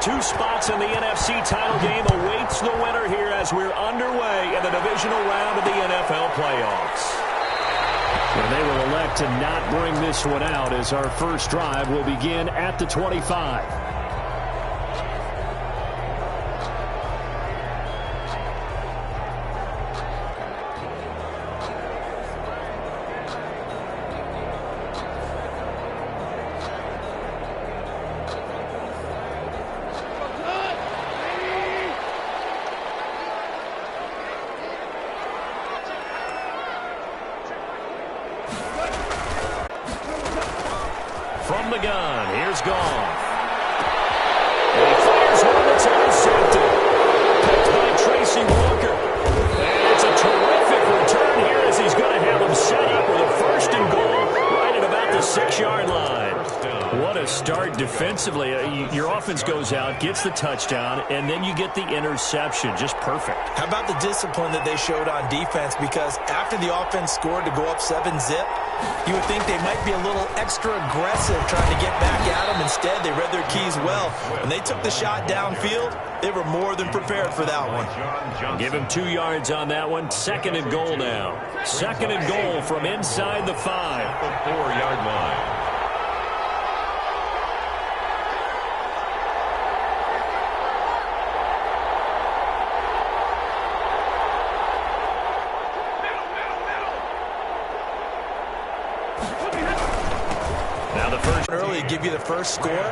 two spots in the NFC title game awaits the winner here as we're underway in the divisional round of the NFL playoffs. And they will elect to not bring this one out as our first drive will begin at the 25. From the gun, here's Goff. And he fires one that's intercepted. Picked by Tracy Walker. And it's a terrific return here as he's going to have him set up with a first and goal right at about the 6-yard line. What a start defensively. Your offense goes out, gets the touchdown, and then you get the interception. Just perfect. How about the discipline that they showed on defense? Because after the offense scored to go up 7-zip, you would think they might be a little extra aggressive trying to get back at them. Instead, they read their keys well. When they took the shot downfield, they were more than prepared for that one. Give him 2 yards on that one. Second and goal now. Second and goal from inside the 5. The 4-yard line. Early give you the first score,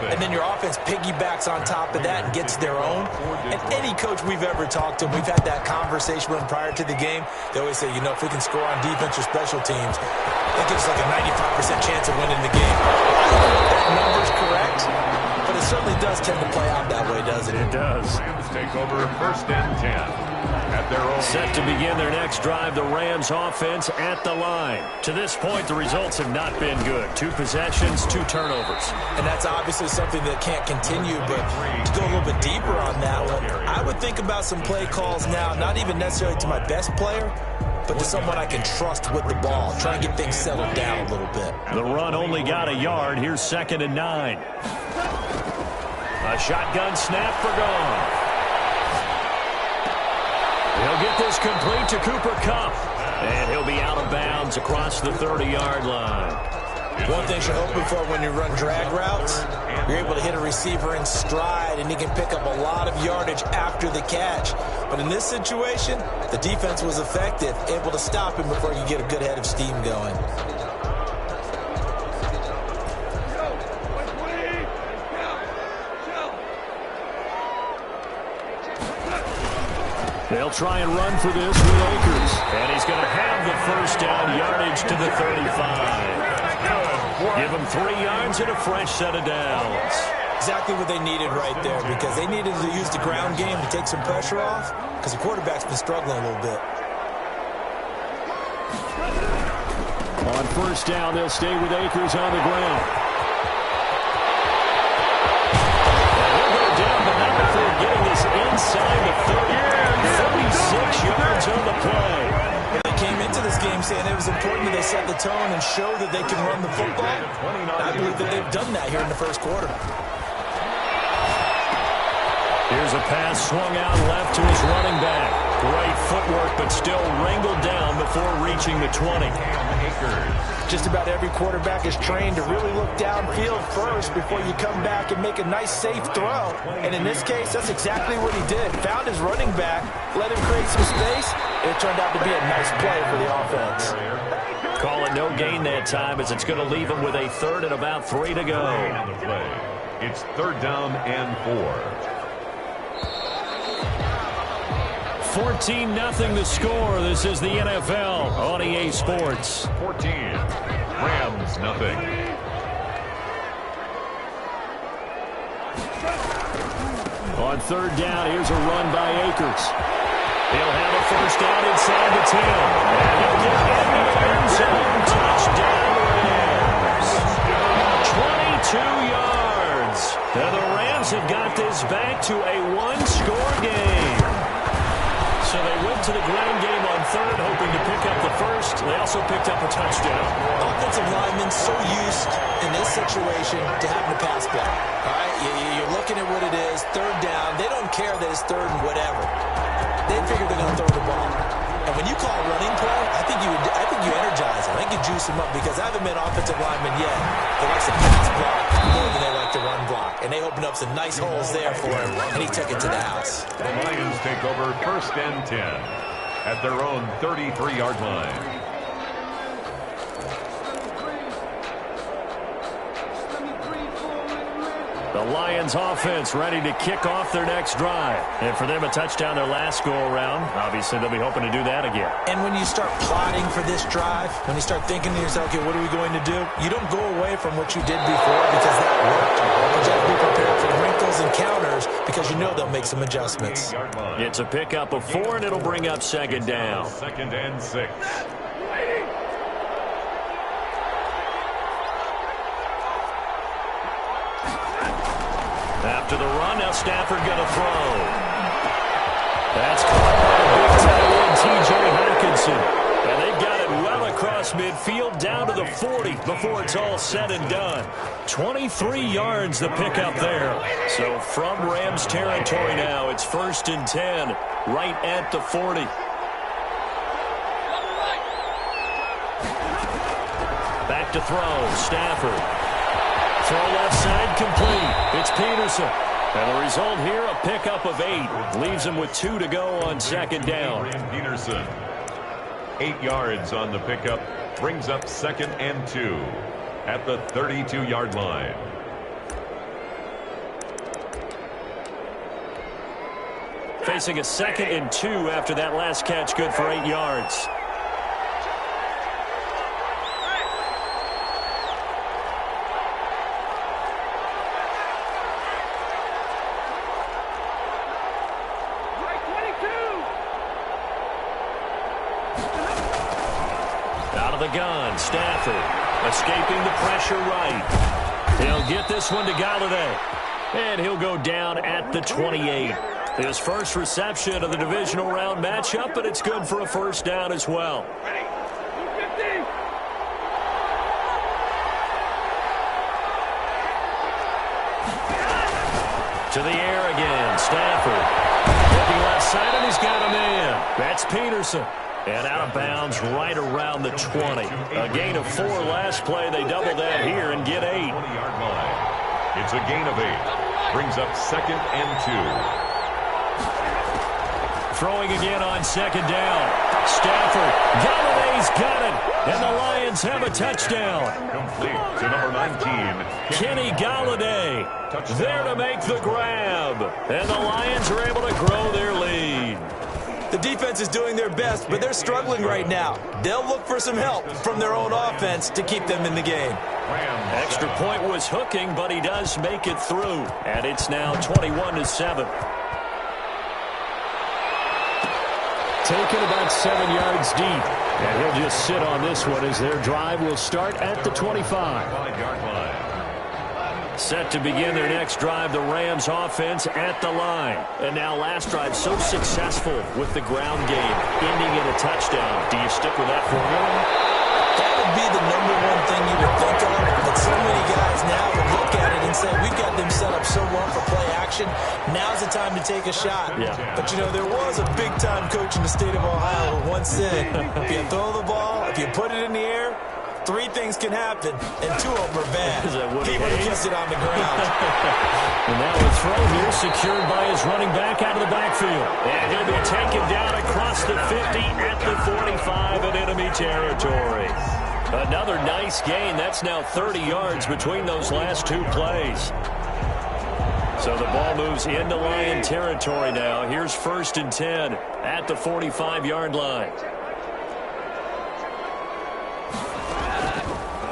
and then your offense piggybacks on top of that and gets their own. And any coach we've ever talked to, we've had that conversation with them prior to the game. They always say, you know, if we can score on defense or special teams, that gives us like a 95% chance of winning the game. I don't know if that number's correct, but it certainly does tend to play out that way, doesn't it? It does. Rams take over first and 10. At their own. Set to begin their next drive, the Rams offense at the line. To this point, the results have not been good. 2 possessions, 2 turnovers. And that's obviously something that can't continue, but to go a little bit deeper on that one, I would think about some play calls now, not even necessarily to my best player, but to someone I can trust with the ball. Try and get things settled down a little bit. The run only got a yard. Here's 2nd and 9. A shotgun snap for Goff. He'll get this complete to Cooper Kupp. And he'll be out of bounds across the 30-yard line. One thing you're hoping for when you run drag routes, you're able to hit a receiver in stride, and he can pick up a lot of yardage after the catch. But in this situation, the defense was effective, able to stop him before you get a good head of steam going. They'll try and run for this with Akers. And he's going to have the first down, yardage to the 35. Give him 3 yards and a fresh set of downs. Exactly what they needed right there, because they needed to use the ground game to take some pressure off, because the quarterback's been struggling a little bit. On first down, they'll stay with Akers on the ground. And he'll go down, but not before getting this inside the 30. 36 yards on the play. They came into this game saying it was important that they set the tone and show that they can run the football. I believe that they've done that here in the first quarter. Here's a pass swung out left to his running back. Great footwork, but still wrangled down before reaching the 20. Just about every quarterback is trained to really look downfield first before you come back and make a nice, safe throw. And in this case, that's exactly what he did. Found his running back, let him create some space, and it turned out to be a nice play for the offense. Call it no gain that time, as it's going to leave him with a 3rd and about 3 to go. It's 3rd down and 4. 14-0 the score. This is the NFL on EA Sports. 14. Rams nothing. On 3rd down, here's a run by Akers. He'll have a first down inside the 10. And he'll get into the end zone. Touchdown Rams. 22 yards. And the Rams have got this back to a 1-score game. So they went to the ground game on third, hoping to pick up the first. They also picked up a touchdown. Offensive linemen so used in this situation to having a pass block. All right, you're looking at what it is, third down. They don't care that it's third and whatever. They figure they're going to throw the ball. And when you call a running play, I think you energize them. I think you juice them up because I haven't met offensive linemen yet that likes to pass block more than they like to run block. And they opened up some nice holes there for him, and he took it to the house. The Lions take over 1st and 10 at their own 33-yard line. The Lions offense ready to kick off their next drive. And for them, a touchdown their last go-around. Obviously, they'll be hoping to do that again. And when you start plotting for this drive, when you start thinking to yourself, okay, what are we going to do? You don't go away from what you did before because that worked. But you have to be prepared for wrinkles and counters because you know they'll make some adjustments. It's a pickup of 4, and it'll bring up 2nd down. 2nd and 6. After the run, now Stafford going to throw. That's caught by big tight end T.J. Hawkinson. And they've got it well across midfield down to the 40 before it's all said and done. 23 yards the pickup there. So from Rams territory now, it's 1st and 10 right at the 40. Back to throw, Stafford. Throw left side complete. It's Peterson. And the result here, a pickup of 8. Leaves him with 2 to go on 2nd down. Peterson. 8 yards on the pickup. Brings up 2nd and 2 at the 32-yard line. Facing a 2nd and 2 after that last catch, good for 8 yards. The gun, Stafford escaping the pressure right. He'll get this one to Galladay, and he'll go down at the 28. His first reception of the divisional round matchup, but it's good for a 1st down as well. To the air again, Stafford looking left side, and he's got a man. That's Peterson. And out of bounds right around the 20. A gain of 4 last play. They double that here and get 8. 20-yard line. It's a gain of 8. Brings up 2nd and 2. Throwing again on 2nd down. Stafford. Galladay's got it. And the Lions have a touchdown. Complete to number 19. Kenny Galladay. There to make the grab. And the Lions are able to grow their lead. The defense is doing their best, but they're struggling right now. They'll look for some help from their own offense to keep them in the game. Extra point was hooking, but he does make it through. And it's now 21-7. Taken about 7 yards deep. And he'll just sit on this one as their drive will start at the 25. 5-yard line. Set to begin their next drive, the Rams offense at the line. And now last drive so successful with the ground game, ending in a touchdown. Do you stick with that formula? That would be the #1 thing you would think of. But so many guys now would look at it and say, we've got them set up so well for play action. Now's the time to take a shot. Yeah. But, you know, there was a big-time coach in the state of Ohio who once said, if you throw the ball, if you put it in the air, 3 things can happen, and 2 of them are bad. He would have kept it on the ground. And now a throw here secured by his running back out of the backfield. And he'll be taken down across the 50 at the 45 in enemy territory. Another nice gain. That's now 30 yards between those last 2 plays. So the ball moves into Lion territory now. Here's 1st and 10 at the 45-yard line.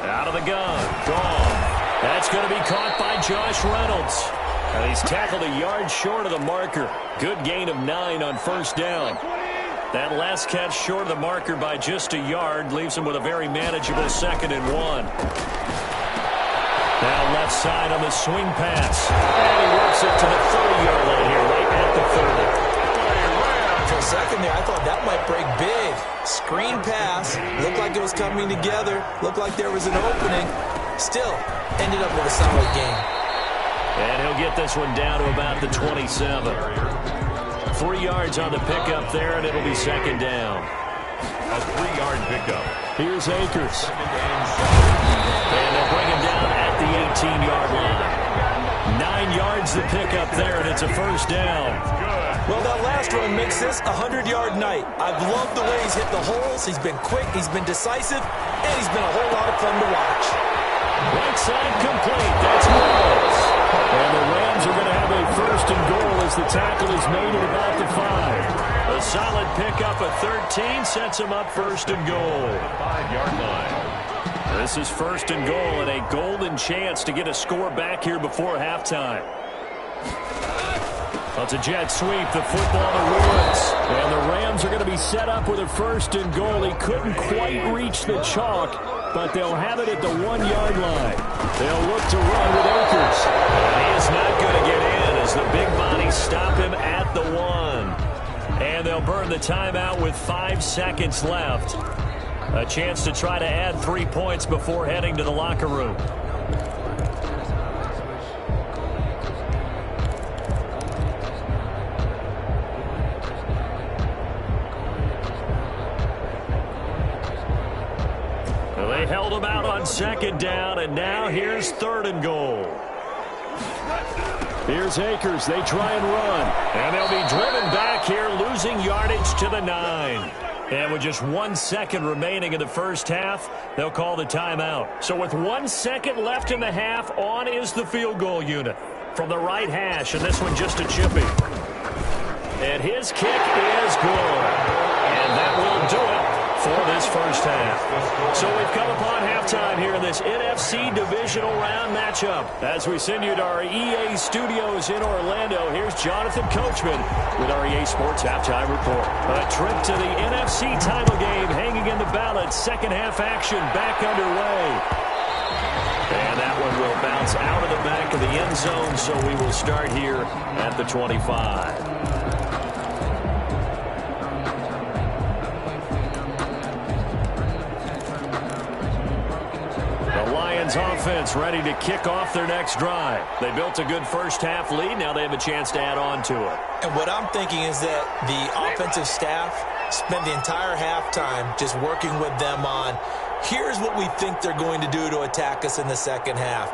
Out of the gun. Gone. That's going to be caught by Josh Reynolds. And he's tackled a yard short of the marker. Good gain of 9 on 1st down. That last catch short of the marker by just a yard leaves him with a very manageable 2nd and 1. Now left side on the swing pass. And he works it to the 30-yard line here, right at the 30. Play ran to a second there, I thought that might break big. Screen pass. Looked like it was coming together. Looked like there was an opening. Still, ended up with a solid game. And he'll get this one down to about the 27. 3 yards on the pickup there, and it'll be second down. A 3-yard pickup. Here's Akers. And they'll bring him down at the 18-yard line. 9 yards the pickup there, and it's a first down. Well, that last run makes this a 100-yard night. I've loved the way he's hit the holes. He's been quick, he's been decisive, and he's been a whole lot of fun to watch. Right side complete. That's Wells. And the Rams are going to have a first and goal as the tackle is made at about the 5. A solid pickup at 13 sets him up first and goal. 5-yard line. This is first and goal and a golden chance to get a score back here before halftime. That's a jet sweep, the football to Woods. And the Rams are going to be set up with a first and goal. He couldn't quite reach the chalk, but they'll have it at the 1-yard line. They'll look to run with Akers. And he is not going to get in as the big bodies stop him at the 1. And they'll burn the timeout with 5 seconds left. A chance to try to add 3 points before heading to the locker room. Well, they held him out on second down, and now here's third and goal. Here's Akers. They try and run. And they'll be driven back here, losing yardage to the 9. And with just 1 second remaining in the first half, they'll call the timeout. So with 1 second left in the half, on is the field goal unit from the right hash, and this one just a chippy. And his kick is good. And that will do it for this first half. So we've come upon halftime here in this NFC Divisional Round matchup. As we send you to our EA studios in Orlando, here's Jonathan Coachman with our EA Sports Halftime Report. A trip to the NFC title game hanging in the balance. Second half action back underway. And that one will bounce out of the back of the end zone, so we will start here at the 25. Offense ready to kick off their next drive. They built a good first half lead. Now they have a chance to add on to it. And what I'm thinking is that the offensive staff spent the entire halftime just working with them on, here's what we think they're going to do to attack us in the second half.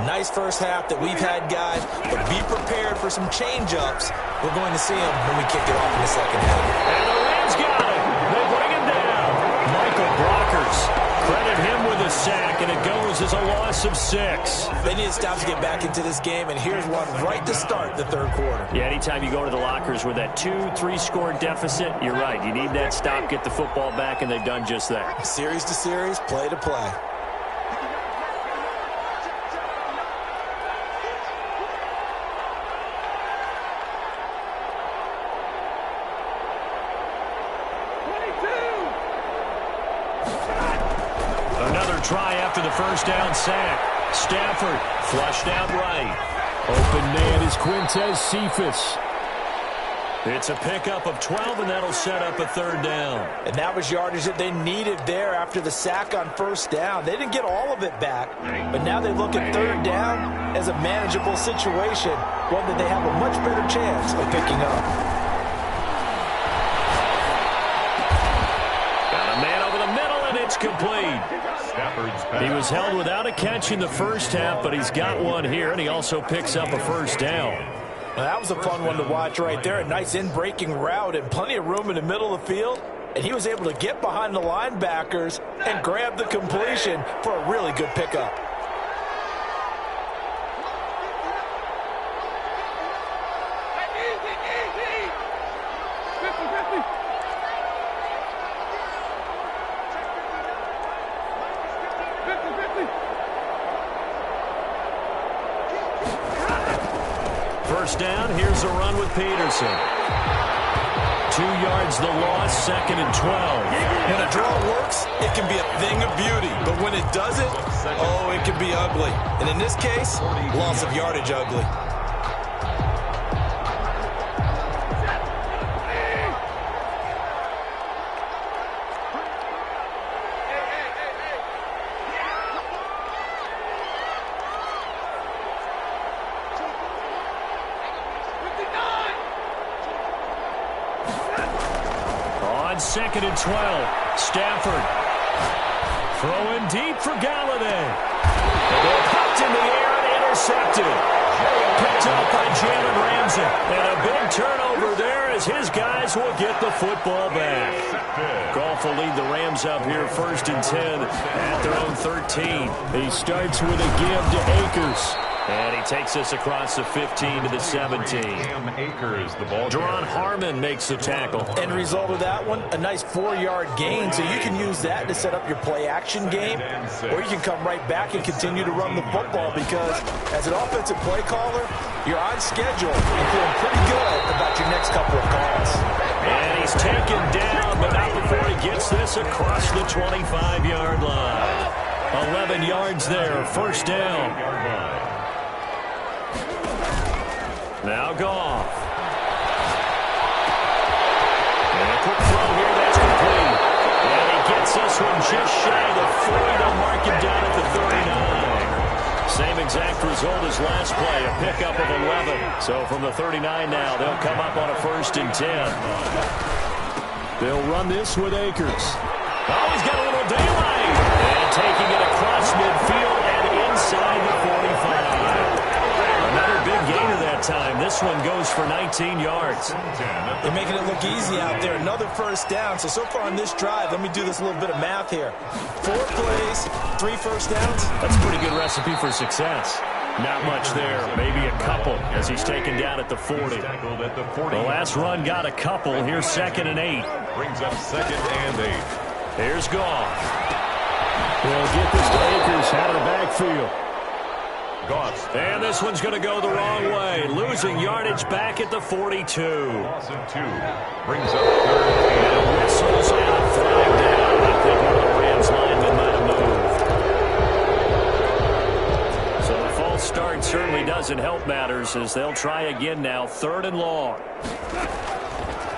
Nice first half that we've had, guys, but be prepared for some change-ups. We're going to see them when we kick it off in the second half. And the Rams got it. They bring him down. Michael Brockers. Credit him with a sack, and it goes as a loss of 6. They need to stop to get back into this game, and here's one right to start the third quarter. Yeah, anytime you go to the lockers with that 2-3 score deficit, you're right. You need that stop, get the football back, and they've done just that. Series to series, play to play. Try after the first down sack. Stafford flushed out right. Open man is Quintez Cephas. It's a pickup of 12, and that'll set up a third down. And that was yardage that they needed there after the sack on first down. They didn't get all of it back, but now they look at third down as a manageable situation, one that they have a much better chance of picking up. Got a man over the middle, and it's complete. He was held without a catch in the first half, but he's got one here, and he also picks up a first down. Well, that was a fun one to watch right there. A nice in-breaking route and plenty of room in the middle of the field. And he was able to get behind the linebackers and grab the completion for a really good pickup. First down, here's a run with Peterson. 2 yards the loss, second and 12. When a draw works, it can be a thing of beauty. But when it doesn't, oh, it can be ugly. And in this case, loss of yardage ugly. on 2nd and 12. Stafford throwing deep for Galladay. The ball popped in the air and intercepted. Picked up by Jalen Ramsey. And a big turnover there as his guys will get the football back. Goff will lead the Rams up here 1st and 10 at their own 13. He starts with a give to Akers. And he takes us across the 15 to the 17. Akers, the ball. Deron Harmon makes the tackle. End result of that one, a nice 4-yard gain. So you can use that to set up your play-action game, or you can come right back and continue to run the football because as an offensive play caller, you're on schedule and feeling pretty good about your next couple of calls. And he's taken down, but not before he gets this across the 25-yard line. 11 yards there, 1st down. Now Goff. And a quick throw here, that's complete. And he gets this one just shy of the 40 to mark him down at the 39. Same exact result as last play, a pickup of 11. So from the 39 now, they'll come up on a 1st and 10. They'll run this with Akers. Oh, he's got a little daylight. And taking it across midfield and inside the 45. Another big gain of that time. This one goes for 19 yards. They're making it look easy out there. Another 1st down. So far on this drive, let me do this little bit of math here. 4 plays, 3 1st downs. That's a pretty good recipe for success. Not much there. Maybe a couple as he's taken down at the 40. The last run got a couple. Here's 2nd and 8. Brings up 2nd and 8. Here's Goff. They'll get this to Akers out of the backfield. Goff. And this one's going to go the wrong way. Losing yardage back at the 42. Loss of 2. Brings up 3rd and whistles and a flag down. I think one of the Rams linemen might have moved. So the false start certainly doesn't help matters as they'll try again now. 3rd and long.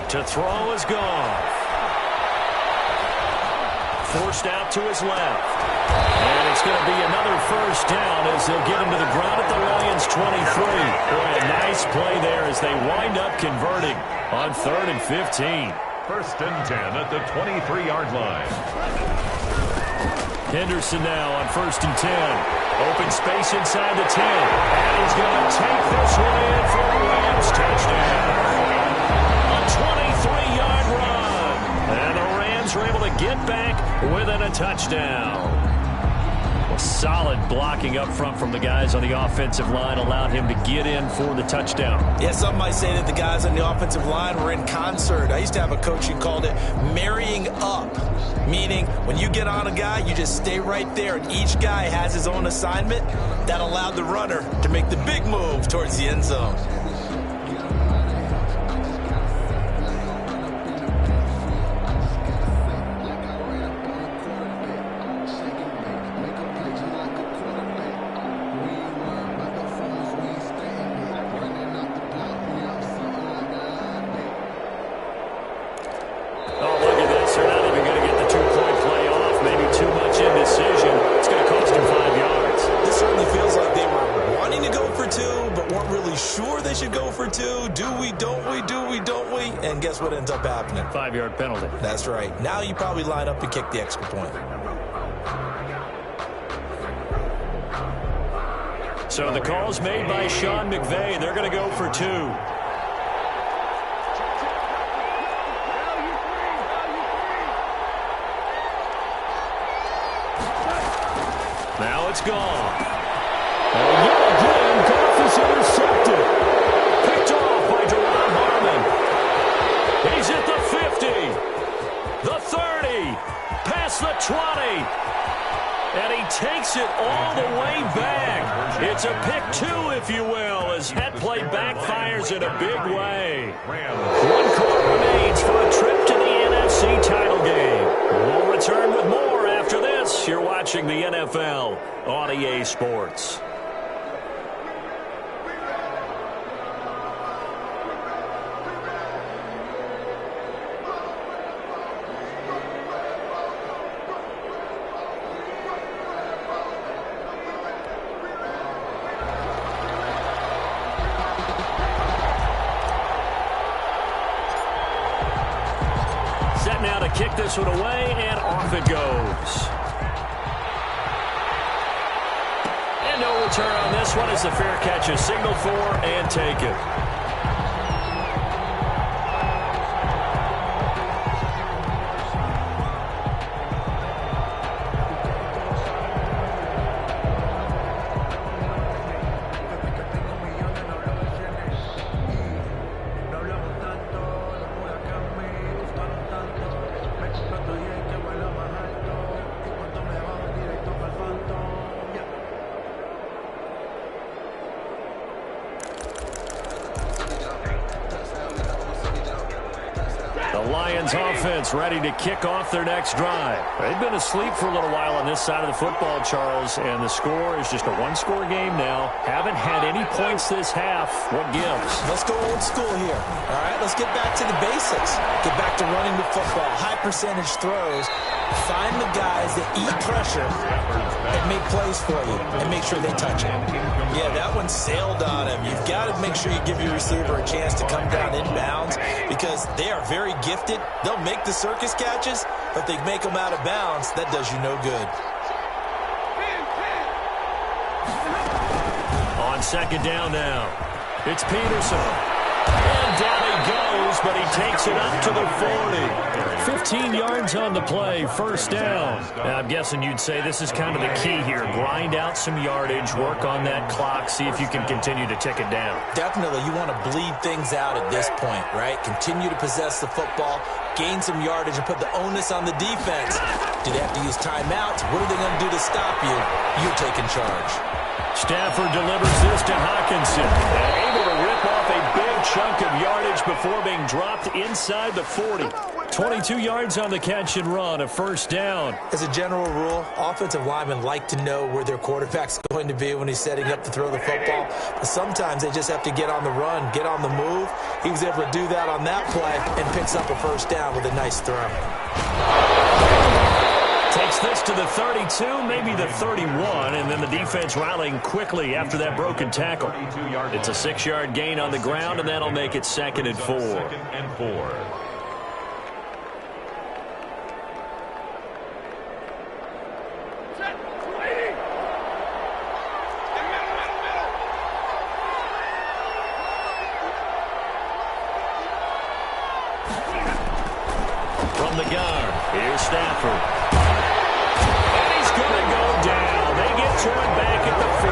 To throw is Goff. Forced out to his left. And it's going to be another 1st down as they'll get him to the ground at the Lions' 23. Boy, a nice play there as they wind up converting on 3rd and 15. 1st and 10 at the 23-yard line. Henderson now on 1st and 10. Open space inside the 10. And he's going to take this one in for a Rams touchdown. A 23-yard run. And the Rams are able to get back within a touchdown. Solid blocking up front from the guys on the offensive line allowed him to get in for the touchdown. Yeah, some might say that the guys on the offensive line were in concert. I used to have a coach who called it marrying up, meaning when you get on a guy, you just stay right there, and each guy has his own assignment. That allowed the runner to make the big move towards the end zone. And guess what ends up happening? 5-yard penalty. That's right. Now you probably line up and kick the extra point. So the call's made by Sean McVay. They're going to go for 2. Now it's Goff. And yet again, Goff is intercepted. Picked off by Deron Harmon. He's at the 50, the 30, past the 20, and he takes it all the way back. It's a pick 2, if you will, as that play backfires in a big way. 1 quarter remains for a trip to the NFC title game. We'll return with more after this. You're watching the NFL on EA Sports. set now to kick this one away, and off it goes. And no return on this one as the fair catch is signaled for and taken. Offense ready to kick off their next drive. They've been asleep for a little while on this side of the football, Charles, and the score is just a one-score game now. Haven't had any points this half. What gives? Let's go old school here. All right, let's get back to the basics. Get back to running the football, high percentage throws. Find the guys that eat pressure and make plays for you and make sure they touch it. Yeah, that one sailed on him. You've got to make sure you give your receiver a chance to come down inbounds because they are very gifted. They'll make the circus catches, but they make them out of bounds. That does you no good. On second down now, it's Peterson. And down he goes, but he takes it up to the 40. 15 yards on the play, first down. Now, I'm guessing you'd say this is kind of the key here. Grind out some yardage, work on that clock, see if you can continue to tick it down. Definitely, you want to bleed things out at this point, right? Continue to possess the football, gain some yardage, and put the onus on the defense. Do they have to use timeouts? What are they going to do to stop you? You're taking charge. Stafford delivers this to Hockenson. And able to rip off a big chunk of yardage before being dropped inside the 40. 22 yards on the catch and run, a first down. As a general rule, offensive linemen like to know where their quarterback's going to be when he's setting up to throw the football. But sometimes they just have to get on the run, get on the move. He was able to do that on that play and picks up a first down with a nice throw. Takes this to the 32, maybe the 31, and then the defense rallying quickly after that broken tackle. It's a 6-yard gain on the ground, and that'll make it 2nd and 4. 2nd and 4. From the gun, here's Stafford. Turn back at the 40.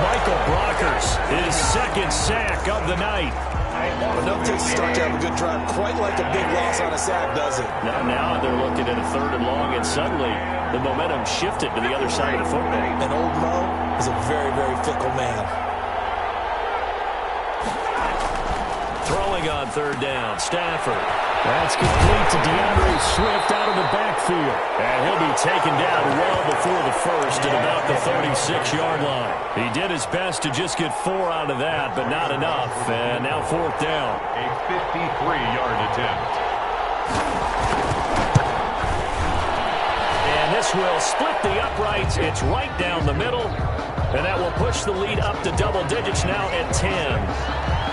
Michael Brockers, his second sack of the night. Enough to start to have a good drive. Quite like a big loss on a sack, does it? Now they're looking at a 3rd and long, and suddenly the momentum shifted to the other side of the football. And old Mo is a very, very fickle man. Throwing on 3rd down, Stafford. That's complete to DeAndre Swift out of the backfield. And he'll be taken down well before the first at about the 36-yard line. He did his best to just get 4 out of that, but not enough. And now 4th down. A 53-yard attempt. And this will split the uprights. It's right down the middle. And that will push the lead up to double digits now at 10.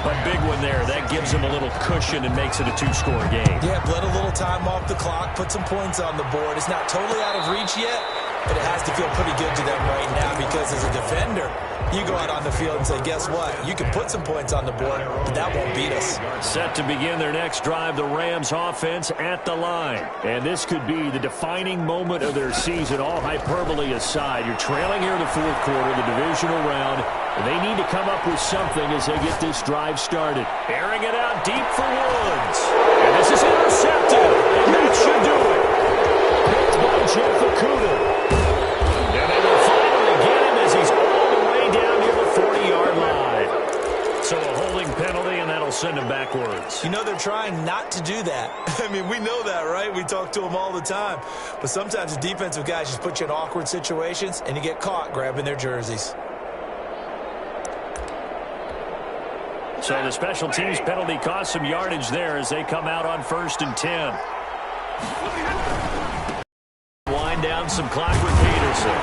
But big one there. That gives them a little cushion and makes it a 2-score game. Yeah, bled a little time off the clock, put some points on the board. It's not totally out of reach yet, but it has to feel pretty good to them right now because as a defender, you go out on the field and say, guess what? You can put some points on the board, but that won't beat us. Set to begin their next drive, the Rams offense at the line. And this could be the defining moment of their season, all hyperbole aside. You're trailing here in the 4th quarter, the divisional round. And they need to come up with something as they get this drive started. Airing it out deep for Woods. And this is intercepted. And that should do it. Picked by Jeff Okudah. And they will finally get him as he's all the way down near the 40-yard line. So a holding penalty, and that'll send him backwards. You know, they're trying not to do that. I mean, we know that, right? We talk to them all the time. But sometimes the defensive guys just put you in awkward situations, and you get caught grabbing their jerseys. So the special teams penalty cost some yardage there as they come out on 1st and 10. Wind down some clock with Peterson.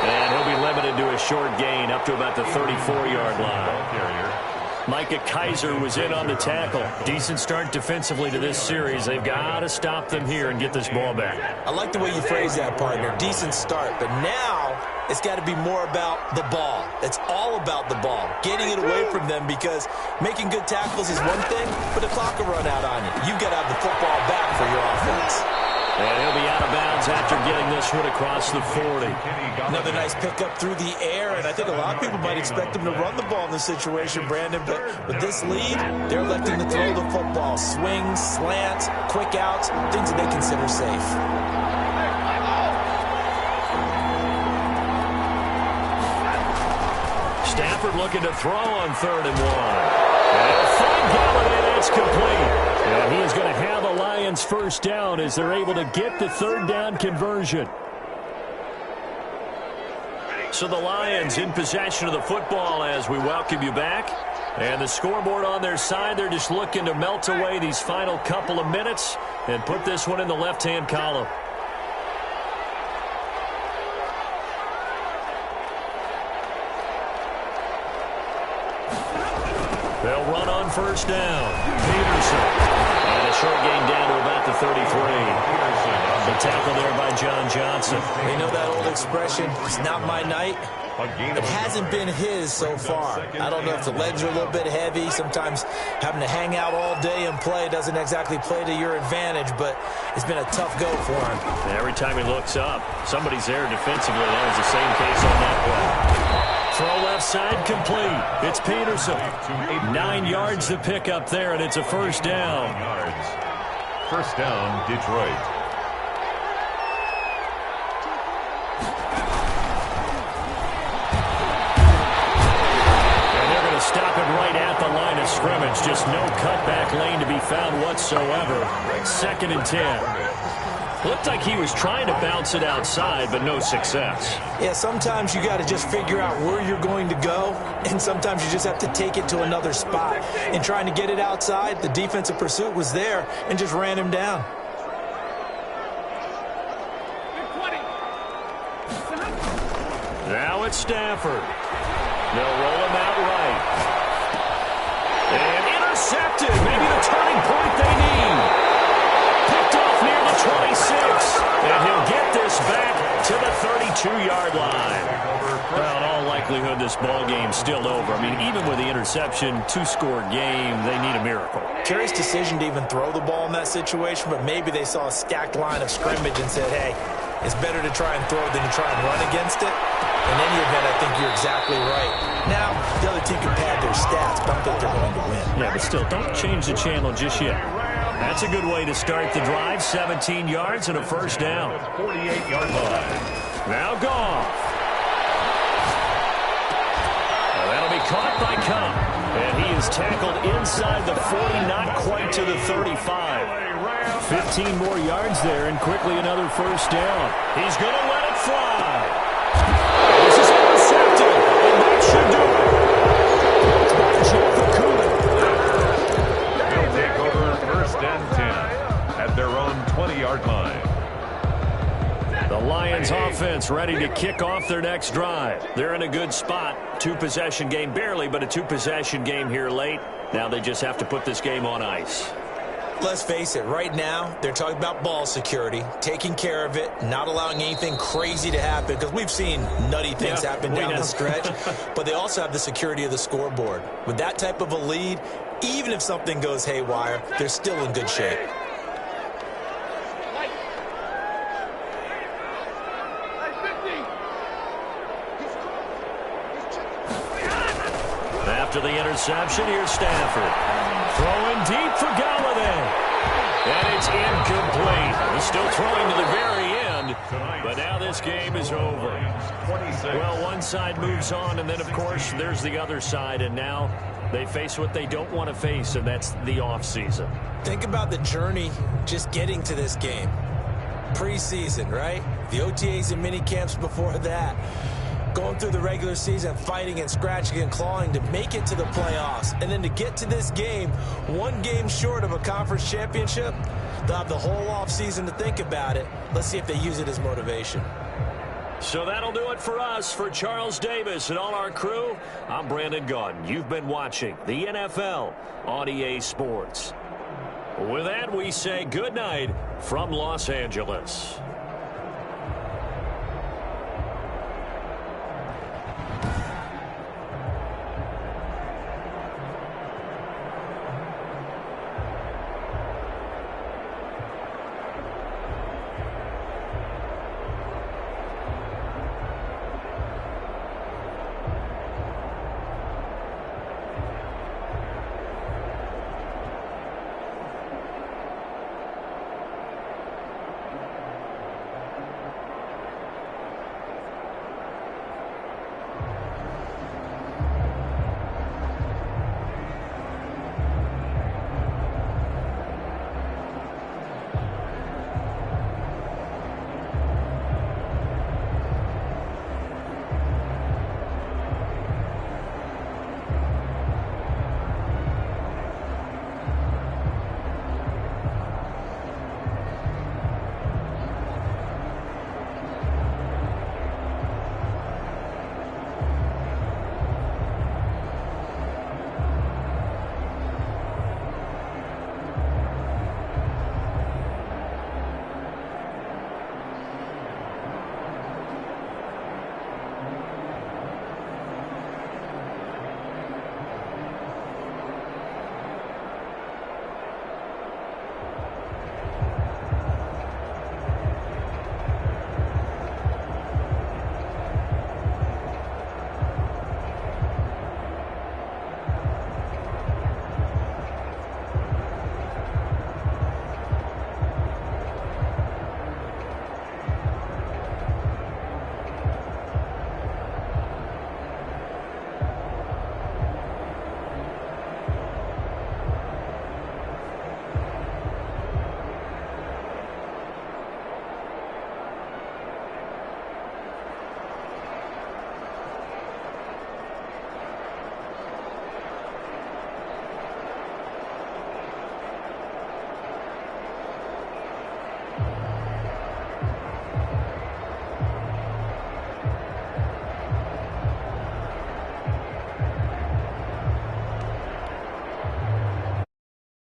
And he'll be limited to a short gain up to about the 34-yard line. Micah Kaiser was in on the tackle. Decent start defensively to this series. They've got to stop them here and get this ball back. I like the way you phrase that, partner. Decent start. But now it's got to be more about the ball. It's all about the ball. Getting it away from them, because making good tackles is one thing, but the clock will run out on you. You've got to have the football back for your offense. And he'll be out of bounds after getting this one across the 40. Another nice pickup through the air, and I think a lot of people might expect him to run the ball in this situation, Brandon, but with this lead, they're electing to throw the football. Swings, slants, quick outs, things that they consider safe. Stafford looking to throw on 3rd and 1. And Frank Galladay, that's complete. And he is going to have a Lions first down as they're able to get the 3rd down conversion. So the Lions in possession of the football as we welcome you back. And the scoreboard on their side, they're just looking to melt away these final couple of minutes and put this one in the left-hand column. They'll run on first down. Peterson. And a short gain down to about the 33. The tackle there by John Johnson. They know that old expression, it's not my night. It hasn't been his so far. I don't know if the legs are a little bit heavy. Sometimes having to hang out all day and play doesn't exactly play to your advantage, but it's been a tough go for him. And every time he looks up, somebody's there defensively. That was the same case on that play. Throw left side complete. It's Peterson. 9 yards to pick up there, and it's a first down. First down, Detroit. And they're going to stop it right at the line of scrimmage. Just no cutback lane to be found whatsoever. 2nd and 10. Looked like he was trying to bounce it outside, but no success. Yeah, sometimes you got to just figure out where you're going to go, and sometimes you just have to take it to another spot. And trying to get it outside, the defensive pursuit was there and just ran him down. Now it's Stafford. They'll roll him out right. And intercepted. Maybe the turning point they need. Picked off near the 26. And he'll get this back to the 32-yard line. Well, in all likelihood, this ball game's still over. I mean, even with the interception, 2-score game, they need a miracle. Curious decision to even throw the ball in that situation, but maybe they saw a stacked line of scrimmage and said, hey, it's better to try and throw than to try and run against it. In any event, I think you're exactly right. Now, the other team can pad their stats, but I think they're going to win. Yeah, but still, don't change the channel just yet. That's a good way to start the drive. 17 yards and a first down. 48-yard line. Now Goff. Well, that'll be caught by Cup. And he is tackled inside the 40, not quite to the 35. 15 more yards there, and quickly another first down. He's going to let it fly. This is intercepted, and that should do it. They'll take over first and 10 at their own 20-yard line. The Lions offense ready to kick off their next drive. They're in a good spot. 2-possession game, barely, but a 2-possession game here late. Now they just have to put this game on ice. Let's face it, right now, they're talking about ball security, taking care of it, not allowing anything crazy to happen, because we've seen nutty things happen down the stretch, but they also have the security of the scoreboard. With that type of a lead, even if something goes haywire, they're still in good shape. After the interception, here's Stafford. Throwing deep for Galladay. And it's incomplete. He's still throwing to the very end. But now this game is over. Well, one side moves on, and then, of course, there's the other side. And now they face what they don't want to face, and that's the offseason. Think about the journey just getting to this game. Preseason, right? The OTAs and mini camps before that. Going through the regular season, fighting and scratching and clawing to make it to the playoffs. And then to get to this game, one game short of a conference championship, they'll have the whole offseason to think about it. Let's see if they use it as motivation. So that'll do it for us. For Charles Davis and all our crew, I'm Brandon Gaudin. You've been watching the NFL on EA Sports. With that, we say good night from Los Angeles.